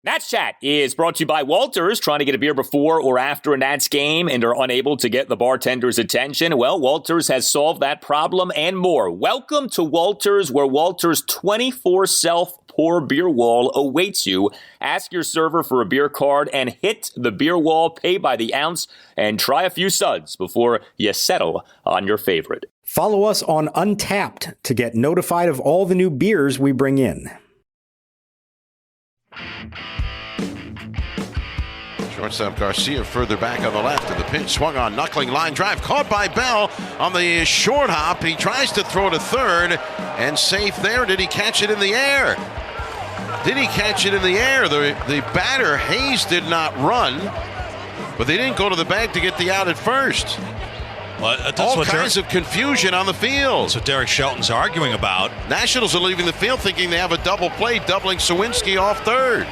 Nats Chat is brought to you by Walters. Trying to get a beer before or after a Nats game and are unable to get the bartender's attention? Well, Walters has solved that problem and more. Welcome to Walters, where Walters' 24 self-pour beer wall awaits you. Ask your server for a beer card and hit the beer wall, pay by the ounce, and try a few suds before you settle on your favorite. Follow us on Untapped to get notified of all the new beers we bring in. Shortstop Garcia further back on the left, and the pitch swung on, knuckling line drive, caught by Bell on the short hop. He tries to throw to third, and safe there. Did he catch it in the air? Did he catch it in the air? The batter, Hayes, did not run, but they didn't go to the bag to get the out at first. Well, all kinds of confusion on the field. That's what Derek Shelton's arguing about. Nationals are leaving the field thinking they have a double play, doubling Sawinski off third.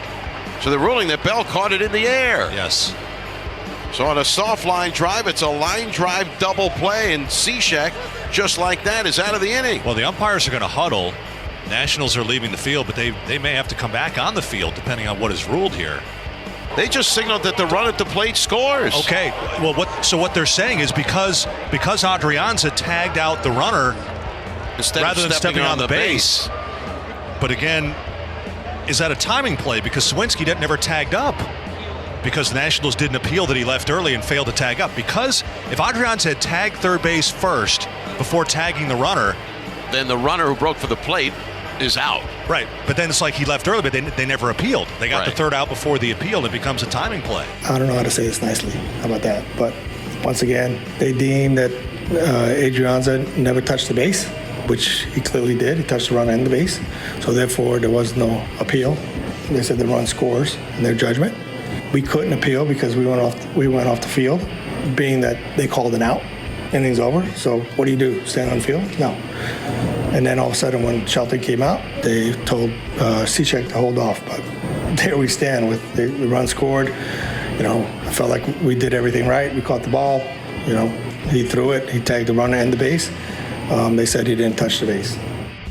So they're ruling that Bell caught it in the air. Yes. So on a soft line drive, it's a line drive double play, and Cishek, just like that, is out of the inning. Well, the umpires are going to huddle. Nationals are leaving the field, but they may have to come back on the field depending on what is ruled here. They just signaled that the run at the plate scores. Okay. Well, what they're saying is because Adrianza tagged out the runner rather than stepping on the base. But again, is that a timing play? Because Sawinski never tagged up. Because the Nationals didn't appeal that he left early and failed to tag up. Because if Adrianza had tagged third base first before tagging the runner, then the runner who broke for the plate is out. Right, but then it's like he left early, but they never appealed. They got the third out before the appeal, and it becomes a timing play. I don't know how to say this nicely. How about that? But once again, they deemed that Adrianza never touched the base, which he clearly did. He touched the run and the base. So therefore, there was no appeal. They said the run scores in their judgment. We couldn't appeal because we went off the field, being that they called an out. Inning's over. So what do? Stand on the field? No. And then all of a sudden, when Shelton came out, they told Cishek to hold off. But there we stand with the run scored. I felt like we did everything right. We caught the ball. He threw it. He tagged the runner and the base. They said he didn't touch the base.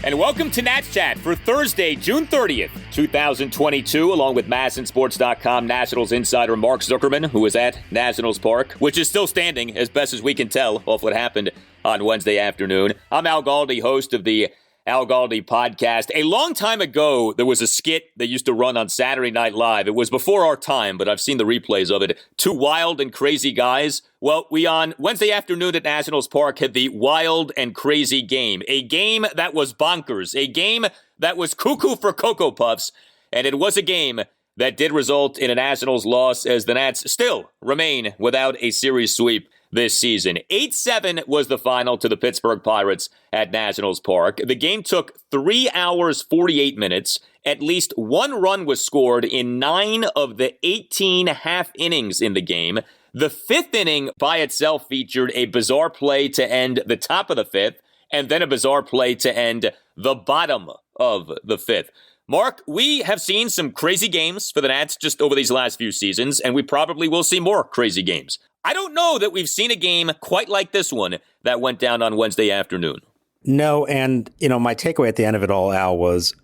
And welcome to Nats Chat for Thursday, June 30th, 2022, along with MASNsports.com Nationals insider Mark Zuckerman, who is at Nationals Park, which is still standing, as best as we can tell, off what happened on Wednesday afternoon. I'm Al Galdi, host of the Al Galdi podcast. A long time ago, there was a skit that used to run on Saturday Night Live. It was before our time, but I've seen the replays of it. Two wild and crazy guys. Well, we on Wednesday afternoon at Nationals Park had the wild and crazy game. A game that was bonkers. A game that was cuckoo for Cocoa Puffs. And it was a game that did result in a Nationals loss as the Nats still remain without a series sweep this season. 8-7 was the final to the Pittsburgh Pirates at Nationals Park. The game took 3 hours, 48 minutes. At least one run was scored in 9 of the 18 half innings in the game. The fifth inning by itself featured a bizarre play to end the top of the fifth, and then a bizarre play to end the bottom of the fifth. Mark, we have seen some crazy games for the Nats just over these last few seasons, and we probably will see more crazy games. I don't know that we've seen a game quite like this one that went down on Wednesday afternoon. No, and, my takeaway at the end of it all, Al, was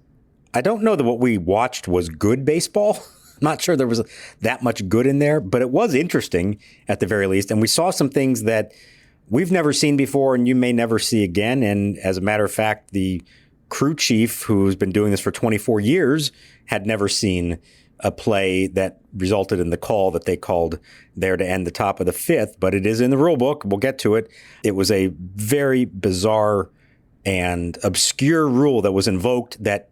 I don't know that what we watched was good baseball. I'm not sure there was that much good in there, but it was interesting at the very least. And we saw some things that we've never seen before and you may never see again. And as a matter of fact, the crew chief, who's been doing this for 24 years, had never seen a play that resulted in the call that they called there to end the top of the fifth, but it is in the rule book. We'll get to it. It was a very bizarre and obscure rule that was invoked that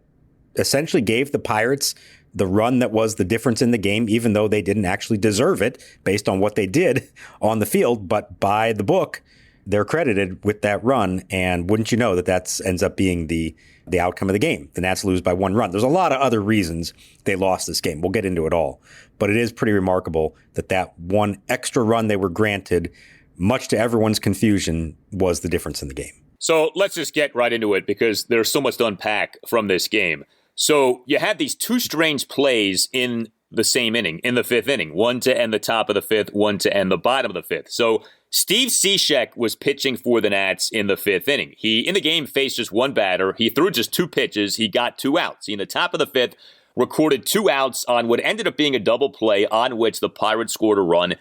essentially gave the Pirates the run that was the difference in the game, even though they didn't actually deserve it based on what they did on the field. But by the book, they're credited with that run. And wouldn't you know that ends up being the outcome of the game. The Nats lose by 1 run. There's a lot of other reasons they lost this game. We'll get into it all. But it is pretty remarkable that one extra run they were granted, much to everyone's confusion, was the difference in the game. So let's just get right into it because there's so much to unpack from this game. So you had these two strange plays in the same inning, in the fifth inning. One to end the top of the fifth, one to end the bottom of the fifth. So Steve Cishek was pitching for the Nats in the fifth inning. He, in the game, faced just one batter. He threw just 2 pitches. He got 2 outs. In the top of the fifth, recorded 2 outs on what ended up being a double play on which the Pirates scored a run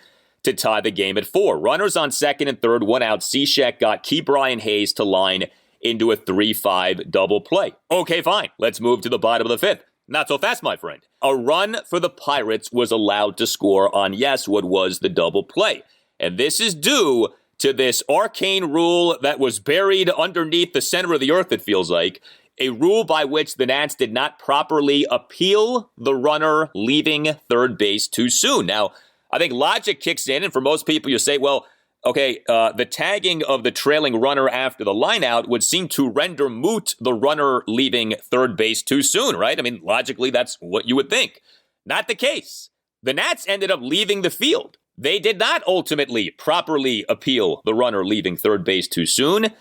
to tie the game at 4. Runners on second and third, 1 out. Cishek got Keibert Ruiz to line into a 3-5 double play. Okay, fine. Let's move to the bottom of the 5th. Not so fast, my friend. A run for the Pirates was allowed to score on, yes, what was the double play. And this is due to this arcane rule that was buried underneath the center of the earth, it feels like. A rule by which the Nats did not properly appeal the runner leaving third base too soon. Now, I think logic kicks in, and for most people, you say, well, okay, the tagging of the trailing runner after the lineout would seem to render moot the runner leaving third base too soon, right? I mean, logically, that's what you would think. Not the case. The Nats ended up leaving the field. They did not ultimately properly appeal the runner leaving third base too soon,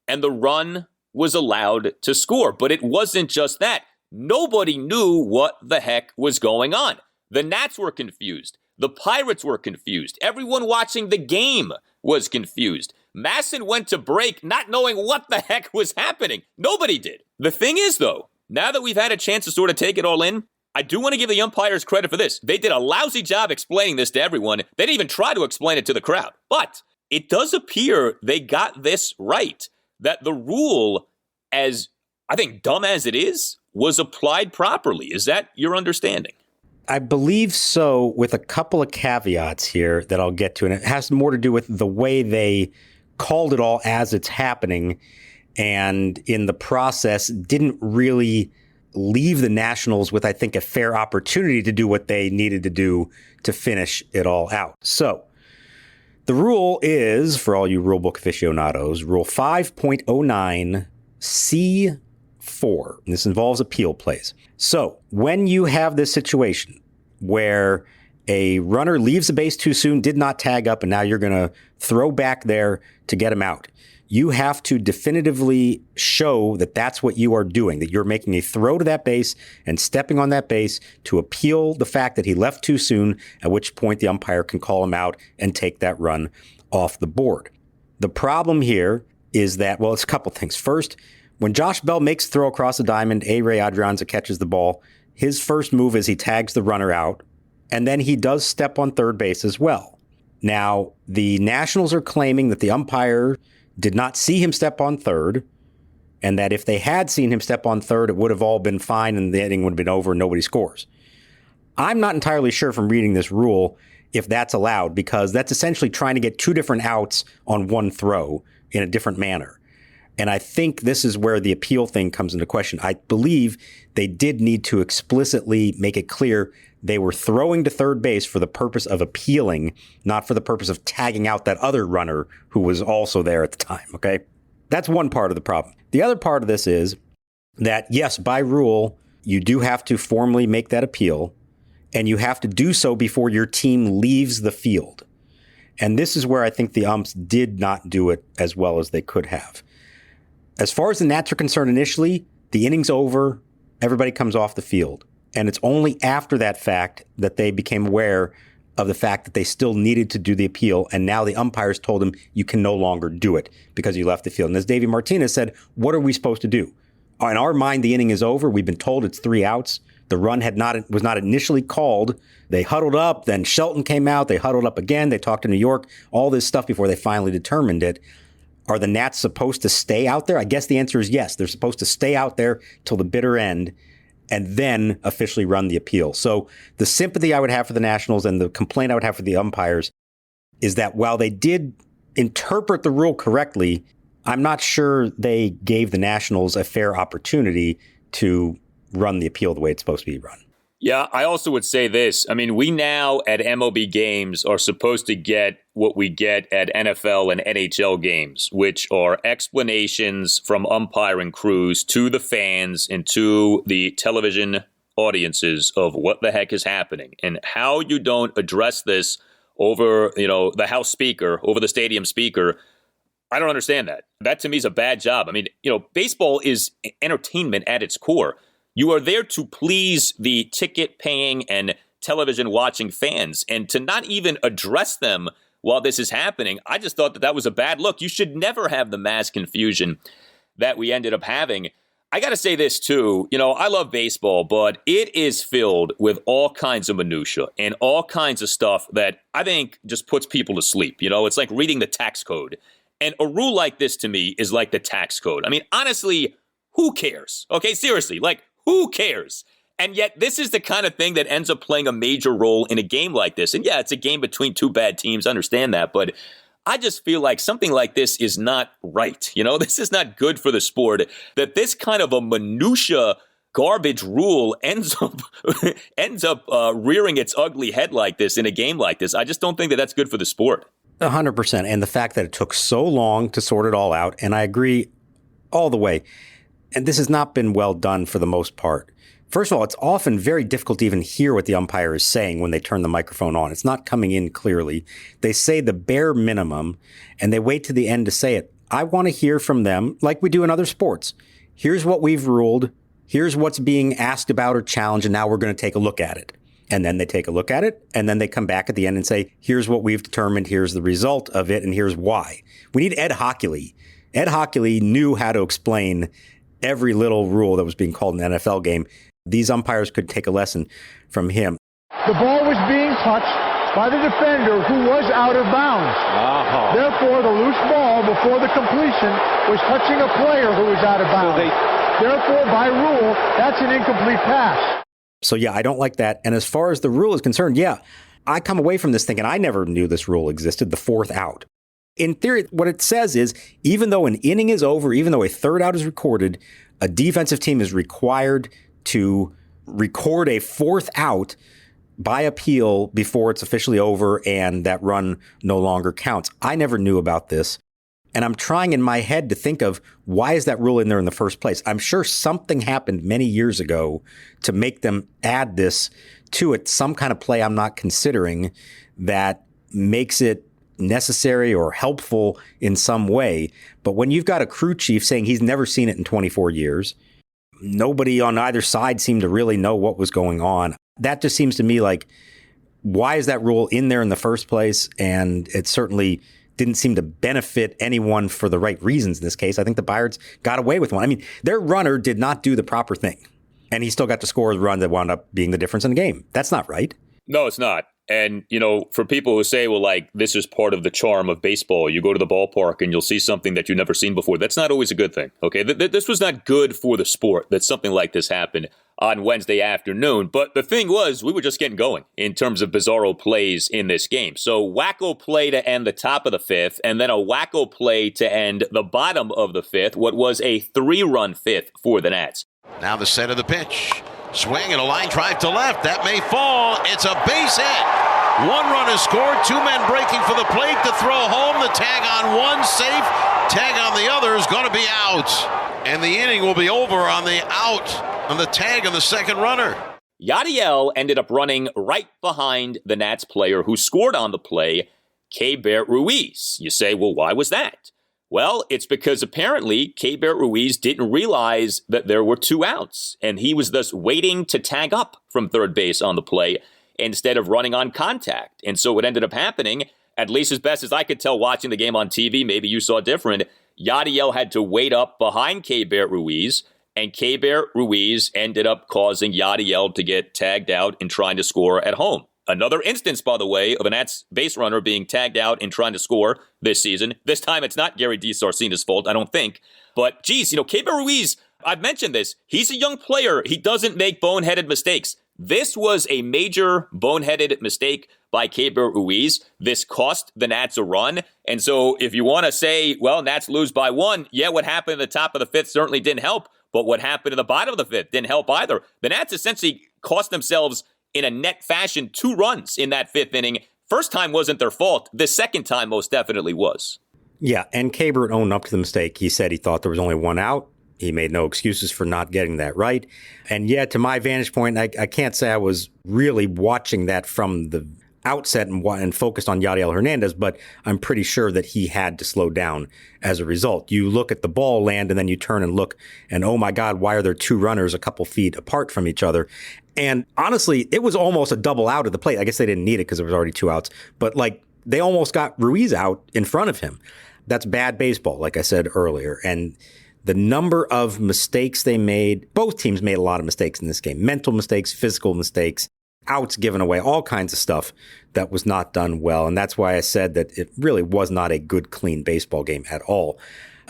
and the run was allowed to score. But it wasn't just that. Nobody knew what the heck was going on. The Nats were confused. The Pirates were confused. Everyone watching the game was confused. Masson went to break not knowing what the heck was happening. Nobody did. The thing is, though, now that we've had a chance to sort of take it all in, I do want to give the umpires credit for this. They did a lousy job explaining this to everyone. They didn't even try to explain it to the crowd. But it does appear they got this right, that the rule, as I think dumb as it is, was applied properly. Is that your understanding? I believe so, with a couple of caveats here that I'll get to. And it has more to do with the way they called it all as it's happening. And in the process, didn't really leave the Nationals with, I think, a fair opportunity to do what they needed to do to finish it all out. So the rule is, for all you rulebook aficionados, Rule 5.09 C4. This involves appeal plays. So when you have this situation where a runner leaves the base too soon, did not tag up, and now you're going to throw back there to get him out, you have to definitively show that that's what you are doing, that you're making a throw to that base and stepping on that base to appeal the fact that he left too soon, at which point the umpire can call him out and take that run off the board. The problem here is that, well, it's a couple things. First, when Josh Bell makes a throw across the diamond, Ray Adrianza catches the ball. His first move is he tags the runner out, and then he does step on third base as well. Now, the Nationals are claiming that the umpire did not see him step on third, and that if they had seen him step on third, it would have all been fine and the inning would have been over and nobody scores. I'm not entirely sure from reading this rule if that's allowed, because that's essentially trying to get 2 different outs on one throw in a different manner. And I think this is where the appeal thing comes into question. I believe they did need to explicitly make it clear they were throwing to third base for the purpose of appealing, not for the purpose of tagging out that other runner who was also there at the time, okay? That's one part of the problem. The other part of this is that, yes, by rule, you do have to formally make that appeal, and you have to do so before your team leaves the field. And this is where I think the umps did not do it as well as they could have. As far as the Nats are concerned initially, the inning's over, everybody comes off the field. And it's only after that fact that they became aware of the fact that they still needed to do the appeal. And now the umpires told them you can no longer do it because you left the field. And as Davey Martinez said, what are we supposed to do? In our mind, the inning is over. We've been told it's 3 outs. The run was not initially called. They huddled up. Then Shelton came out. They huddled up again. They talked to New York, all this stuff before they finally determined it. Are the Nats supposed to stay out there? I guess the answer is yes. They're supposed to stay out there till the bitter end and then officially run the appeal. So the sympathy I would have for the Nationals and the complaint I would have for the umpires is that while they did interpret the rule correctly, I'm not sure they gave the Nationals a fair opportunity to run the appeal the way it's supposed to be run. Yeah, I also would say this. I mean, we now at MLB games are supposed to get what we get at NFL and NHL games, which are explanations from umpiring crews to the fans and to the television audiences of what the heck is happening and how you don't address this over, the House speaker, over the stadium speaker. I don't understand that. That to me is a bad job. I mean, baseball is entertainment at its core. You are there to please the ticket-paying and television-watching fans, and to not even address them while this is happening, I just thought that was a bad look. You should never have the mass confusion that we ended up having. I got to say this, too. I love baseball, but it is filled with all kinds of minutia and all kinds of stuff that I think just puts people to sleep. It's like reading the tax code. And a rule like this, to me, is like the tax code. I mean, honestly, who cares? Okay, seriously, who cares? And yet, this is the kind of thing that ends up playing a major role in a game like this. And yeah, it's a game between two bad teams. I understand that. But I just feel like something like this is not right. This is not good for the sport. That this kind of a minutia garbage rule ends up rearing its ugly head like this in a game like this. I just don't think that that's good for the sport. 100%. And the fact that it took so long to sort it all out, and I agree all the way. And this has not been well done for the most part. First of all, it's often very difficult to even hear what the umpire is saying when they turn the microphone on. It's not coming in clearly. They say the bare minimum, and they wait to the end to say it. I want to hear from them, like we do in other sports. Here's what we've ruled. Here's what's being asked about or challenged, and now we're going to take a look at it. And then they take a look at it, and then they come back at the end and say, here's what we've determined, here's the result of it, and here's why. We need Ed Hockley. Ed Hockley knew how to explain every little rule that was being called in an NFL game. These umpires could take a lesson from him. The ball was being touched by the defender who was out of bounds. Uh-huh. Therefore, the loose ball before the completion was touching a player who was out of bounds. Therefore, by rule, that's an incomplete pass. So, yeah, I don't like that. And as far as the rule is concerned, yeah, I come away from this thinking I never knew this rule existed, the fourth out. In theory, what it says is even though an inning is over, even though a third out is recorded, a defensive team is required to record a fourth out by appeal before it's officially over and that run no longer counts. I never knew about this. And I'm trying in my head to think of why is that rule in there in the first place? I'm sure something happened many years ago to make them add this to it, some kind of play I'm not considering that makes it necessary or helpful in some way. But when you've got a crew chief saying he's never seen it in 24 years, nobody on either side seemed to really know what was going on. That just seems to me like, why is that rule in there in the first place? And it certainly didn't seem to benefit anyone for the right reasons in this case. I think the Pirates got away with one. I mean, their runner did not do the proper thing, and he still got to score a run that wound up being the difference in the game. That's not right. No, it's not. And, for people who say, well, this is part of the charm of baseball, you go to the ballpark and you'll see something that you've never seen before. That's not always a good thing. OK, this was not good for the sport that something like this happened on Wednesday afternoon. But the thing was, we were just getting going in terms of bizarro plays in this game. So wacko play to end the top of the fifth, and then a wacko play to end the bottom of the fifth, what was a 3-run fifth for the Nats. Now the set of the pitch. Swing and a line drive to left. That may fall. It's a base hit. One run is scored. Two men breaking for the plate to throw home. The tag on one, safe. Tag on the other is going to be out. And the inning will be over on the out on the tag on the second runner. Yadiel ended up running right behind the Nats player who scored on the play, Keibert Ruiz. You say, well, why was that? Well, it's because apparently Keibert Ruiz didn't realize that there were 2 outs, and he was thus waiting to tag up from third base on the play instead of running on contact. And so what ended up happening, at least as best as I could tell watching the game on TV, maybe you saw different, Yadiel had to wait up behind Keibert Ruiz, and Keibert Ruiz ended up causing Yadiel to get tagged out and trying to score at home. Another instance, by the way, of a Nats base runner being tagged out and trying to score this season. This time it's not Gary DiSarcina's fault, I don't think. But, geez, Keibert Ruiz, I've mentioned this. He's a young player. He doesn't make boneheaded mistakes. This was a major boneheaded mistake by Keibert Ruiz. This cost the Nats a run. And so if you want to say, well, Nats lose by 1, yeah, what happened at the top of the fifth certainly didn't help. But what happened at the bottom of the fifth didn't help either. The Nats essentially cost themselves in a net fashion 2 runs in that fifth inning. First time wasn't their fault. The second time most definitely was. Yeah, and Keibert owned up to the mistake. He said he thought there was only 1 out. He made no excuses for not getting that right. And yeah, to my vantage point, I can't say I was really watching that from the outset and focused on Yadiel Hernandez, but I'm pretty sure that he had to slow down as a result. You look at the ball land and then you turn and look and, oh my God, why are there 2 runners a couple feet apart from each other? And honestly, it was almost a double out at the plate. I guess they didn't need it because there was already 2 outs, but they almost got Ruiz out in front of him. That's bad baseball, like I said earlier. And The number of mistakes they made, both teams made a lot of mistakes in this game. Mental mistakes, physical mistakes, outs given away, all kinds of stuff that was not done well. And that's why I said that it really was not a good, clean baseball game at all.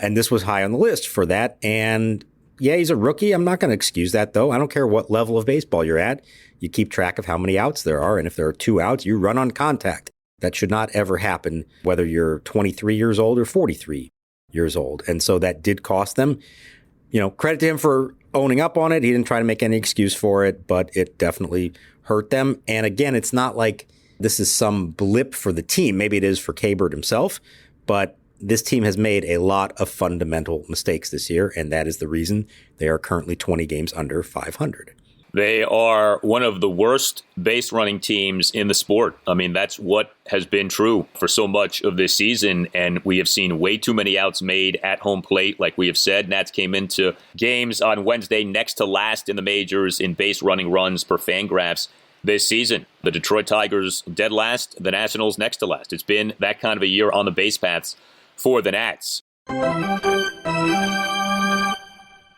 And this was high on the list for that. And yeah, he's a rookie. I'm not going to excuse that, though. I don't care what level of baseball you're at. You keep track of how many outs there are. And if there are 2 outs, you run on contact. That should not ever happen, whether you're 23 years old or 43 years old. And so that did cost them. Credit to him for owning up on it. He didn't try to make any excuse for it, but it definitely hurt them. And again, it's not like this is some blip for the team. Maybe it is for Keibert himself, but this team has made a lot of fundamental mistakes this year, and that is the reason they are currently 20 games under 500. They are one of the worst base running teams in the sport. I mean, that's what has been true for so much of this season, and we have seen way too many outs made at home plate, like we have said. Nats came into games on Wednesday next to last in the majors in base running runs per Fangraphs this season. The Detroit Tigers dead last, the Nationals next to last. It's been that kind of a year on the base paths for the Nats.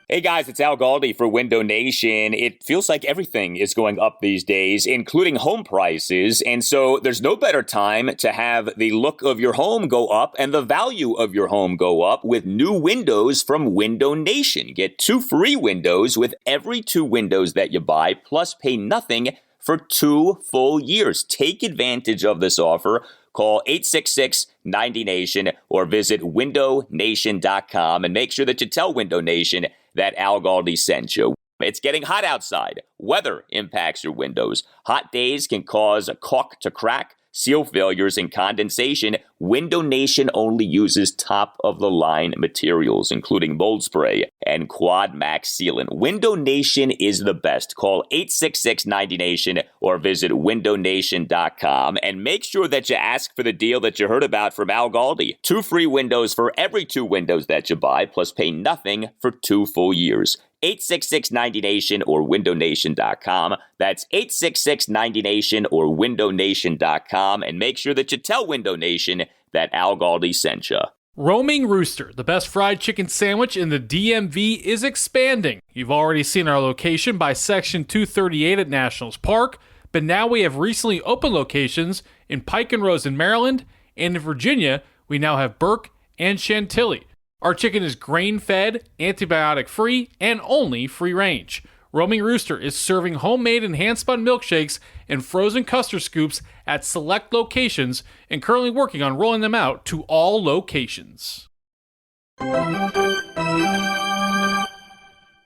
Hey guys, it's Al Galdi for Window Nation. It feels like everything is going up these days, including home prices. And so there's no better time to have the look of your home go up and the value of your home go up with new windows from Window Nation. Get 2 free windows with every 2 windows that you buy, plus pay nothing for 2 full years. Take advantage of this offer. Call 866-90-NATION or visit windownation.com and make sure that you tell Window Nation that Al Galdi sent you. It's getting hot outside. Weather impacts your windows. Hot days can cause a caulk to crack, seal failures, and condensation. Window Nation only uses top-of-the-line materials, including mold spray and Quad Max sealant. Window Nation is the best. Call 866-90-NATION or visit windownation.com and make sure that you ask for the deal that you heard about from Al Galdi. 2 free windows for every 2 windows that you buy, plus pay nothing for 2 full years. 866-90-NATION or windownation.com. That's 866-90-NATION or windownation.com. And make sure that you tell Window Nation that Al Galdi sent you. Roaming Rooster, the best fried chicken sandwich in the DMV, is expanding. You've already seen our location by Section 238 at Nationals Park, but now we have recently opened locations in Pike and Rose in Maryland, and in Virginia, we now have Burke and Chantilly. Our chicken is grain-fed, antibiotic-free, and only free-range. Roaming Rooster is serving homemade and hand-spun milkshakes and frozen custard scoops at select locations and currently working on rolling them out to all locations.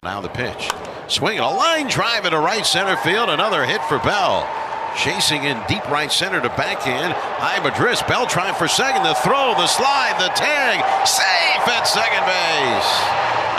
Now the pitch. Swinging a line drive into right center field. Another hit for Bell. Chasing in deep right center to backhand. High Madris. Bell trying for second. The throw, the slide, the tag. Safe at second base.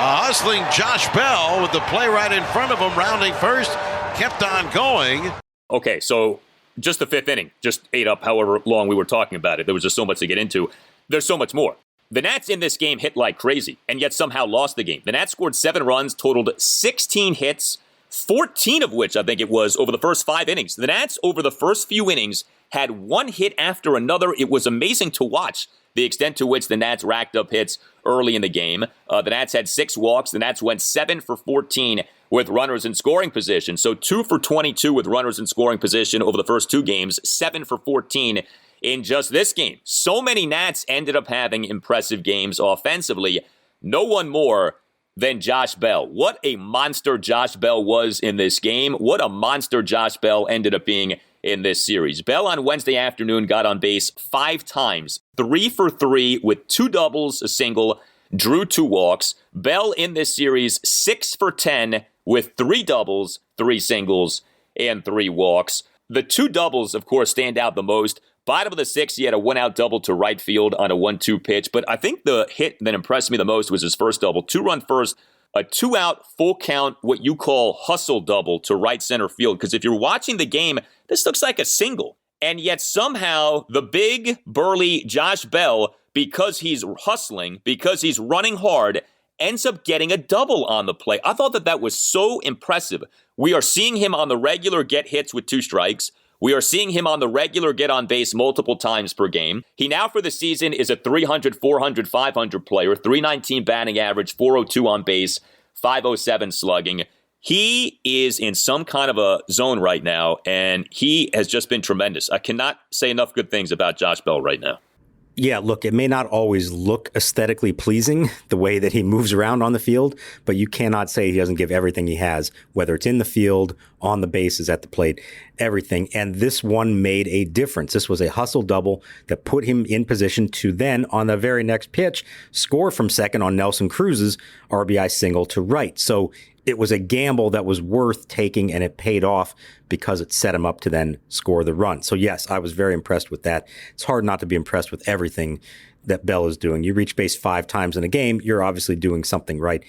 A hustling Josh Bell with the play right in front of him. Rounding first. Kept on going. Okay, so just the 5th inning. Just ate up however long we were talking about it. There was just so much to get into. There's so much more. The Nats in this game hit like crazy and yet somehow lost the game. The Nats scored 7 runs, totaled 16 hits, 14 of which I think it was over the first 5 innings. The Nats over the first few innings had 1 hit after another. It was amazing to watch the extent to which the Nats racked up hits early in the game. The Nats had 6 walks. The Nats went 7 for 14 with runners in scoring position. So 2 for 22 with runners in scoring position over the first 2 games, 7 for 14 in just this game. So many Nats ended up having impressive games offensively. No one more than Josh Bell. What a monster Josh Bell was in this game. What a monster Josh Bell ended up being in this series. Bell on Wednesday afternoon got on base 5 times, 3 for 3 with 2 doubles, a single, drew 2 walks. Bell in this series 6 for 10 with 3 doubles, 3 singles, and 3 walks. The 2 doubles, of course, stand out the most. Bottom of the 6th, he had a 1-out double to right field on a 1-2 pitch. But I think the hit that impressed me the most was his first double. 2-run first, a 2-out full count, what you call hustle double to right center field. Because if you're watching the game, this looks like a single. And yet somehow the big, burly Josh Bell, because he's hustling, because he's running hard, ends up getting a double on the play. I thought that was so impressive. We are seeing him on the regular get hits with 2 strikes. We are seeing him on the regular get on base multiple times per game. He now for the season is a 300, 400, 500 player, 319 batting average, 402 on base, 507 slugging. He is in some kind of a zone right now, and he has just been tremendous. I cannot say enough good things about Josh Bell right now. Yeah, look, it may not always look aesthetically pleasing the way that he moves around on the field, but you cannot say he doesn't give everything he has, whether it's in the field, on the bases, at the plate, everything. And this one made a difference. This was a hustle double that put him in position to then, on the very next pitch, score from second on Nelson Cruz's RBI single to right. So it was a gamble that was worth taking, and it paid off because it set him up to then score the run. So yes, I was very impressed with that. It's hard not to be impressed with everything that Bell is doing. You reach base 5 times in a game, you're obviously doing something right.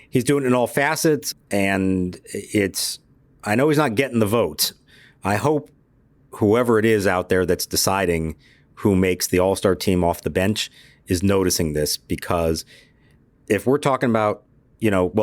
He's doing it in all facets, and I know he's not getting the votes. I hope whoever it is out there that's deciding who makes the All-Star team off the bench is noticing this, because if we're talking about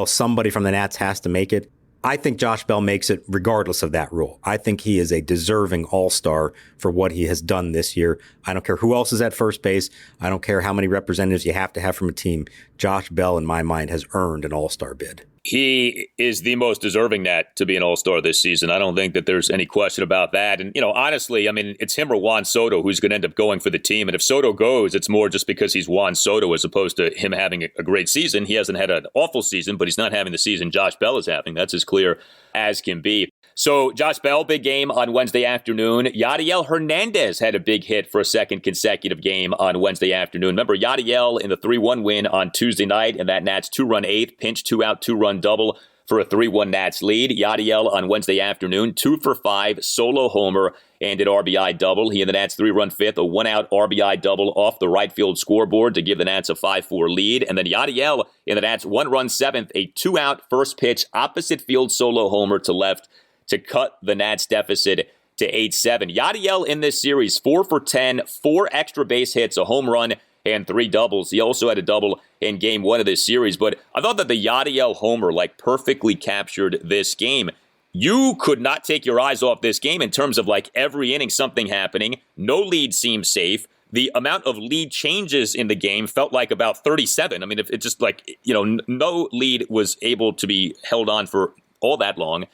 somebody from the Nats has to make it, I think Josh Bell makes it regardless of that rule. I think he is a deserving all-star for what he has done this year. I don't care who else is at first base. I don't care how many representatives you have to have from a team. Josh Bell, in my mind, has earned an all-star bid. He is the most deserving Nat to be an all-star this season. I don't think that there's any question about that. And, honestly, it's him or Juan Soto who's going to end up going for the team. And if Soto goes, it's more just because he's Juan Soto as opposed to him having a great season. He hasn't had an awful season, but he's not having the season Josh Bell is having. That's as clear as can be. So Josh Bell, big game on Wednesday afternoon. Yadiel Hernandez had a big hit for a second consecutive game on Wednesday afternoon. Remember, Yadiel in the 3-1 win on Tuesday night, and that Nats 2-run eighth, pinch 2-out, 2-run double for a 3-1 Nats lead. Yadiel on Wednesday afternoon, 2 for 5, solo homer, and an RBI double. He and the Nats 3-run fifth, a 1-out RBI double off the right field scoreboard to give the Nats a 5-4 lead. And then Yadiel in the Nats 1-run seventh, a 2-out first pitch opposite field solo homer to left to cut the Nats deficit to 8-7. Yadiel in this series, 4 for 10, 4 extra base hits, a home run, and 3 doubles. He also had a double in game 1 of this series. But I thought that the Yadiel homer perfectly captured this game. You could not take your eyes off this game in terms of every inning something happening. No lead seemed safe. The amount of lead changes in the game felt like about 37. If it just no lead was able to be held on for all that long.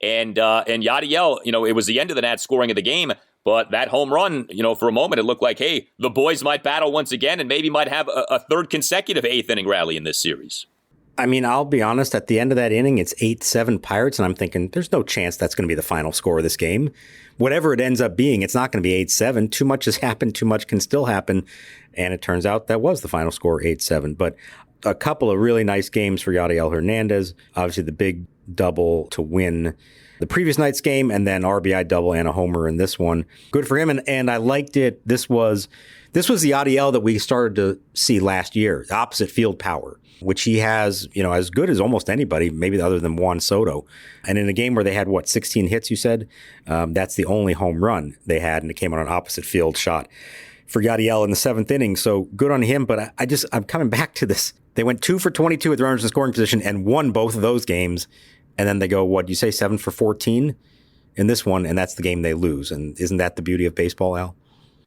And Yadiel, it was the end of the Nats scoring of the game, but that home run, for a moment, it looked like, hey, the boys might battle once again and maybe might have a third consecutive 8th inning rally in this series. I'll be honest, at the end of that inning, it's 8-7 Pirates, and I'm thinking there's no chance that's going to be the final score of this game. Whatever it ends up being, it's not going to be 8-7. Too much has happened, too much can still happen, and it turns out that was the final score, 8-7. But a couple of really nice games for Yadiel Hernandez. Obviously, the big double to win the previous night's game, and then RBI double and a homer in this one. Good for him, and I liked it. This was the Yadiel that we started to see last year, the opposite field power, which he has, as good as almost anybody, maybe other than Juan Soto. And in a game where they had, 16 hits, you said? That's the only home run they had, and it came on an opposite field shot for Yadiel in the 7th inning. So good on him, but I'm coming back to this. They went 2 for 22 with runners in scoring position and won both of those games. And then they go, 7 for 14 in this one, and that's the game they lose. And isn't that the beauty of baseball, Al?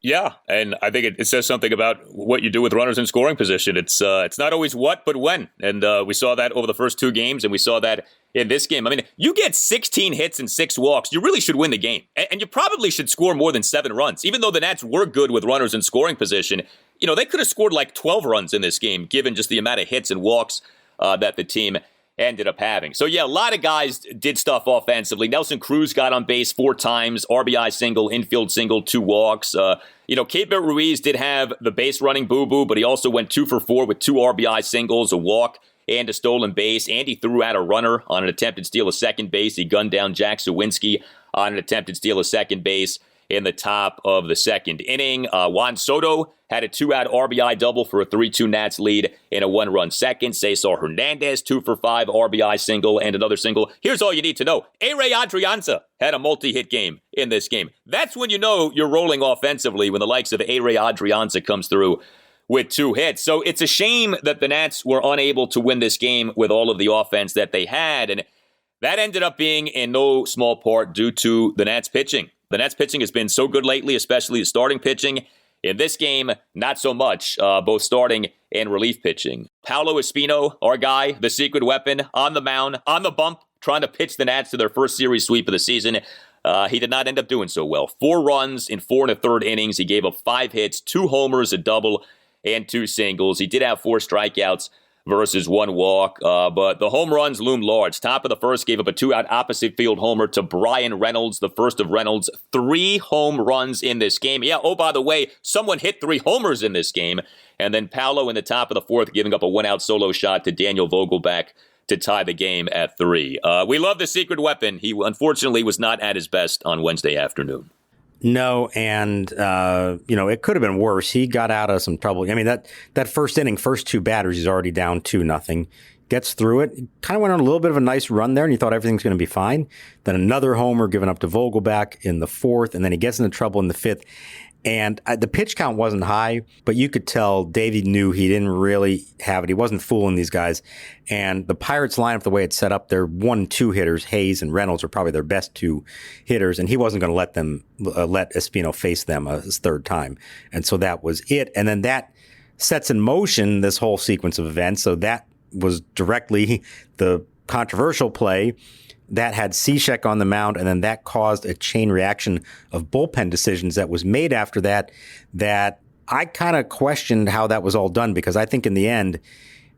Yeah, and I think it says something about what you do with runners in scoring position. It's not always what, but when. And we saw that over the first 2 games, and we saw that in this game. You get 16 hits and 6 walks, you really should win the game. And you probably should score more than 7 runs. Even though the Nats were good with runners in scoring position, they could have scored 12 runs in this game, given just the amount of hits and walks that the team ended up having. So yeah, a lot of guys did stuff offensively. Nelson Cruz got on base 4 times, RBI single, infield single, 2 walks. Keibert Ruiz did have the base running boo-boo, but he also went 2 for 4 with 2 RBI singles, a walk, and a stolen base. And he threw out a runner on an attempted steal of second base. He gunned down Jack Sawinski on an attempted steal of second base in the top of the 2nd inning. Juan Soto had a 2-out RBI double for a 3-2 Nats lead in a 1-run second. Cesar Hernandez, 2 for 5 RBI single and another single. Here's all you need to know. A-Ray Adrianza had a multi-hit game in this game. That's when you know you're rolling offensively, when the likes of A-Ray Adrianza comes through with 2 hits. So it's a shame that the Nats were unable to win this game with all of the offense that they had. And that ended up being in no small part due to the Nats pitching. The Nats pitching has been so good lately, especially the starting pitching. In this game, not so much, both starting and relief pitching. Paolo Espino, our guy, the secret weapon, on the mound, on the bump, trying to pitch the Nats to their first series sweep of the season. He did not end up doing so well. 4 runs in 4 1/3 innings. He gave up 5 hits, 2 homers, a double, and 2 singles. He did have 4 strikeouts versus 1 walk, but the home runs loomed large. Top of the first, gave up a 2-out opposite field homer to Brian Reynolds, the first of Reynolds' 3 home runs in this game. Yeah, oh, by the way, someone hit 3 homers in this game. And then Paolo in the top of the 4th, giving up a 1-out solo shot to Daniel Vogelbach to tie the game at 3. We love the secret weapon. He unfortunately was not at his best on Wednesday afternoon. No, and, it could have been worse. He got out of some trouble. I mean, that first inning, first 2 batters, he's already down 2-0. Gets through it. Kind of went on a little bit of a nice run there, and you thought everything's going to be fine. Then another homer given up to Vogelbach in the 4th, and then he gets into trouble in the 5th. And the pitch count wasn't high, but you could tell Davey knew he didn't really have it. He wasn't fooling these guys. And the Pirates lineup, the way it's set up, their 1-2 hitters, Hayes and Reynolds, are probably their best 2 hitters. And he wasn't going to let Espino face them his 3rd time. And so that was it. And then that sets in motion this whole sequence of events. So that was directly the controversial play. That had Cishek on the mound, and then that caused a chain reaction of bullpen decisions that was made after that I kind of questioned how that was all done, because I think in the end,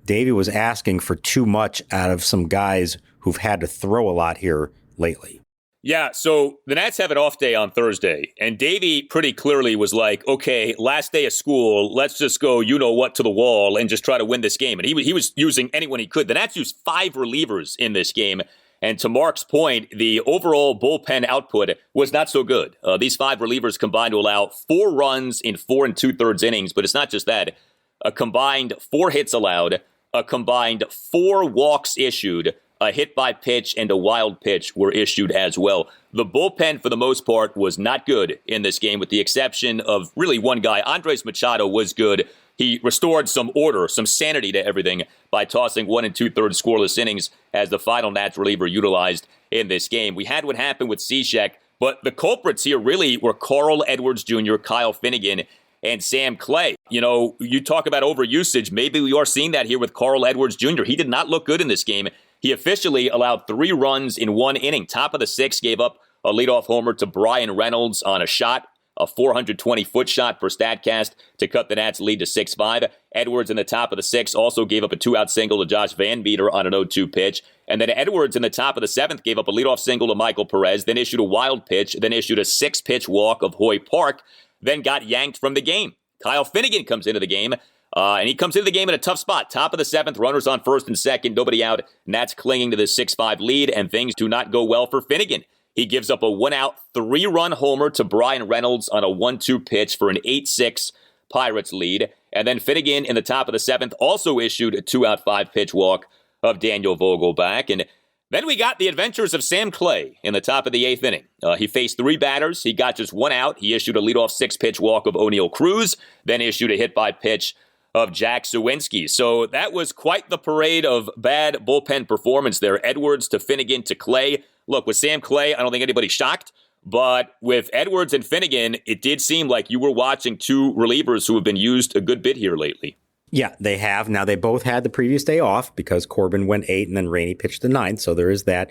Davey was asking for too much out of some guys who've had to throw a lot here lately. Yeah, so the Nats have an off day on Thursday, and Davey pretty clearly was like, okay, last day of school, let's just go you-know-what to the wall and just try to win this game. And he was using anyone he could. The Nats used 5 relievers in this game. And to Mark's point, the overall bullpen output was not so good. These 5 relievers combined to allow 4 runs in 4 2/3 innings, but it's not just that. A combined 4 hits allowed, a combined 4 walks issued, a hit by pitch and a wild pitch were issued as well. The bullpen, for the most part, was not good in this game, with the exception of really one guy. Andres Machado was good. He restored some order, some sanity to everything by tossing 1 2/3 scoreless innings as the final Nats reliever utilized in this game. We had what happened with Cishek, but the culprits here really were Carl Edwards Jr., Kyle Finnegan, and Sam Clay. You know, you talk about overusage. Maybe we are seeing that here with Carl Edwards Jr. He did not look good in this game. He officially allowed 3 runs in 1 inning. Top of the 6th, gave up a leadoff homer to Brian Reynolds on a shot, a 420-foot shot per StatCast to cut the Nats' lead to 6-5. Edwards in the top of the 6th also gave up a 2-out single to Josh Van Meter on an 0-2 pitch. And then Edwards in the top of the 7th gave up a leadoff single to Michael Perez, then issued a wild pitch, then issued a 6-pitch walk of Hoy Park, then got yanked from the game. Kyle Finnegan comes into the game, and he comes into the game in a tough spot. Top of the 7th, runners on 1st and 2nd, nobody out. Nats clinging to the 6-5 lead, and things do not go well for Finnegan. He gives up a 1-out, 3-run homer to Brian Reynolds on a 1-2 pitch for an 8-6 Pirates lead. And then Finnegan in the top of the 7th also issued a 2-out, 5-pitch walk of Daniel Vogelbach. And then we got the adventures of Sam Clay in the top of the 8th inning. He faced 3 batters. He got just 1 out. He issued a leadoff 6-pitch walk of O'Neill Cruz, then issued a hit by pitch of Jack Suwinski. So that was quite the parade of bad bullpen performance there. Edwards to Finnegan to Clay. Look, with Sam Clay, I don't think anybody's shocked. But with Edwards and Finnegan, it did seem like you were watching 2 relievers who have been used a good bit here lately. Yeah, they have. Now, they both had the previous day off because Corbin went 8 and then Rainey pitched the 9th. So there is that.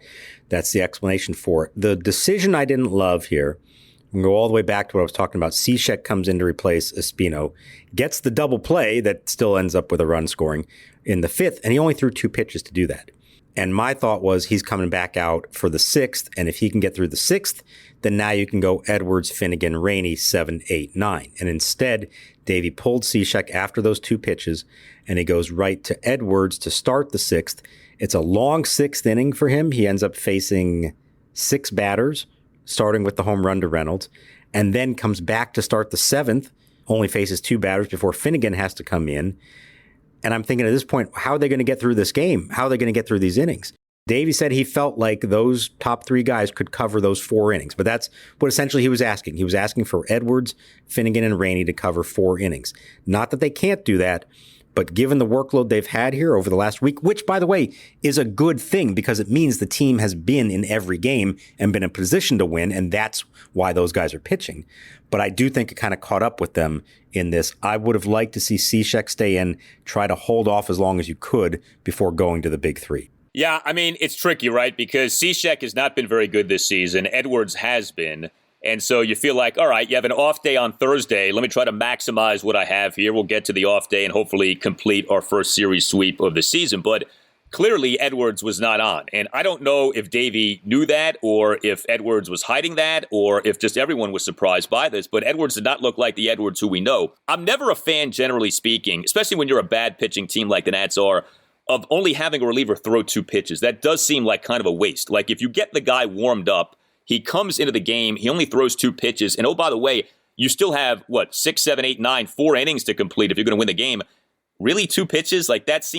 That's the explanation for it. The decision I didn't love here, we can go all the way back to what I was talking about. Cishek comes in to replace Espino, gets the double play that still ends up with a run scoring in the 5th, and he only threw 2 pitches to do that. And my thought was he's coming back out for the 6th, and if he can get through the 6th, then now you can go Edwards, Finnegan, Rainey, 7, 8, 9. And instead, Davey pulled Cishek after those 2 pitches, and he goes right to Edwards to start the 6th. It's a long 6th inning for him. He ends up facing 6 batters, starting with the home run to Reynolds, and then comes back to start the 7th, only faces 2 batters before Finnegan has to come in. And I'm thinking at this point, how are they going to get through this game? How are they going to get through these innings? Davey said he felt like those top 3 guys could cover those 4 innings, but that's what essentially he was asking. He was asking for Edwards, Finnegan, and Rainey to cover 4 innings. Not that they can't do that, But given the workload they've had here over the last week, which, by the way, is a good thing because it means the team has been in every game and been in position to win, and that's why those guys are pitching. But I do think it kind of caught up with them in this. I would have liked to see Cishek stay in, try to hold off as long as you could before going to the big three. Yeah, I mean, it's tricky, right? Because Cishek has not been very good this season. Edwards has been. And so you feel like, all right, you have an off day on Thursday. Let me try to maximize what I have here. We'll get to the off day and hopefully complete our first series sweep of the season. But clearly, Edwards was not on. And I don't know if Davey knew that or if Edwards was hiding that or if just everyone was surprised by this. But Edwards did not look like the Edwards who we know. I'm never a fan, generally speaking, especially when you're a bad pitching team like the Nats are, of only having a reliever throw 2 pitches. That does seem like kind of a waste. Like if you get the guy warmed up, he comes into the game, he only throws 2 pitches, and oh, by the way, you still have, 6, 7, 8, 9, 4 innings to complete if you're going to win the game. Really, 2 pitches? Like, that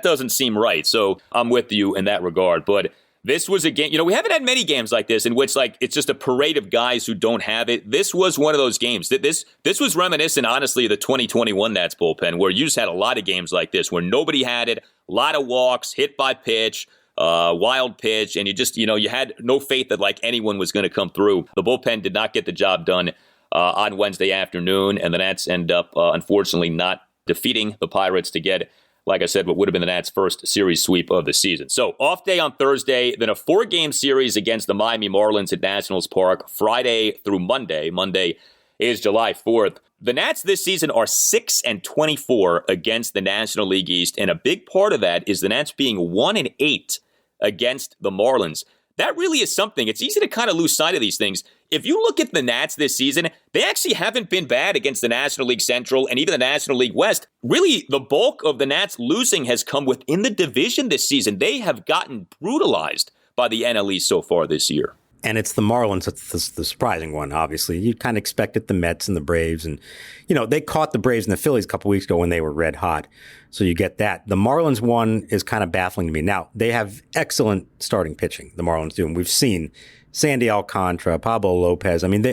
doesn't seem right. So I'm with you in that regard. But this was a game, we haven't had many games like this in which, it's just a parade of guys who don't have it. This was one of those games. This was reminiscent, honestly, of the 2021 Nats bullpen, where you just had a lot of games like this, where nobody had it, a lot of walks, hit by pitch, wild pitch, and you just, you had no faith that anyone was going to come through. The bullpen did not get the job done on Wednesday afternoon, and the Nats end up, unfortunately, not defeating the Pirates to get, like I said, what would have been the Nats' first series sweep of the season. So, off day on Thursday, then a 4-game series against the Miami Marlins at Nationals Park, Friday through Monday. Monday is July 4th. The Nats this season are 6-24 against the National League East, and a big part of that is the Nats being 1-8 against the Marlins. That really is something. It's easy to kind of lose sight of these things. If you look at the Nats this season, they actually haven't been bad against the National League Central and even the National League West. Really, the bulk of the Nats losing has come within the division this season. They have gotten brutalized by the NL East so far this year. And it's the Marlins that's the surprising one, obviously. You kind of expected the Mets and the Braves. And, they caught the Braves and the Phillies a couple weeks ago when they were red hot. So you get that. The Marlins one is kind of baffling to me. Now, they have excellent starting pitching, the Marlins do. And we've seen Sandy Alcantara, Pablo Lopez. I mean,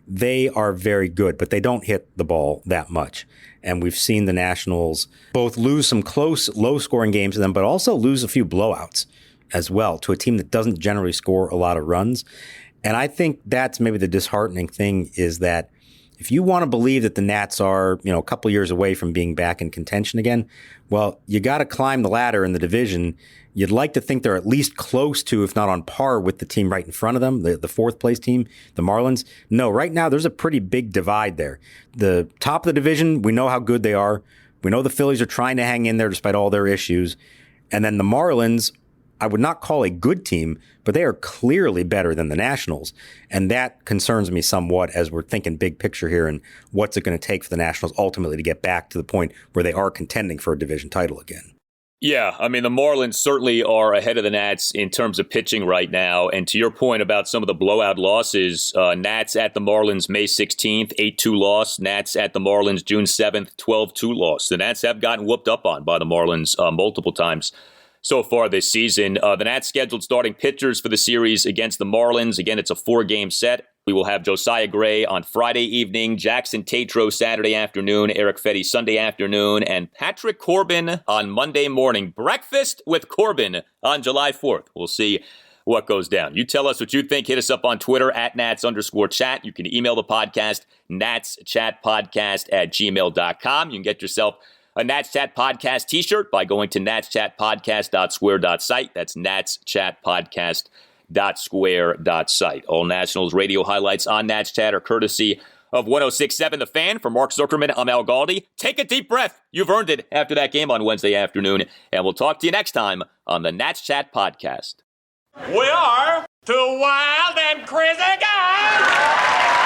they are very good, but they don't hit the ball that much. And we've seen the Nationals both lose some close, low-scoring games to them, but also lose a few blowouts as well to a team that doesn't generally score a lot of runs. And I think that's maybe the disheartening thing is that if you want to believe that the Nats are, a couple years away from being back in contention again, well, you got to climb the ladder in the division. You'd like to think they're at least close to, if not on par with the team right in front of them, the fourth place team, the Marlins. No, right now there's a pretty big divide there. The top of the division, we know how good they are. We know the Phillies are trying to hang in there despite all their issues. And then the Marlins, I would not call a good team, but they are clearly better than the Nationals. And that concerns me somewhat as we're thinking big picture here and what's it going to take for the Nationals ultimately to get back to the point where they are contending for a division title again. Yeah, I mean, the Marlins certainly are ahead of the Nats in terms of pitching right now. And to your point about some of the blowout losses, Nats at the Marlins May 16th, 8-2 loss. Nats at the Marlins June 7th, 12-2 loss. The Nats have gotten whooped up on by the Marlins multiple times so far this season. The Nats scheduled starting pitchers for the series against the Marlins. Again, it's a 4-game set. We will have Josiah Gray on Friday evening, Jackson Tatro Saturday afternoon, Eric Fetty Sunday afternoon, and Patrick Corbin on Monday morning. Breakfast with Corbin on July 4th. We'll see what goes down. You tell us what you think. Hit us up on Twitter at Nats_chat. You can email the podcast, natschatpodcast@gmail.com. You can get yourself a Nats Chat Podcast t-shirt by going to natschatpodcast.square.site. That's natschatpodcast.square.site. All Nationals radio highlights on Nats Chat are courtesy of 106.7 The Fan. For Mark Zuckerman, I'm Al Galdi. Take a deep breath. You've earned it after that game on Wednesday afternoon. And we'll talk to you next time on the Nats Chat Podcast. We are two wild and crazy guys.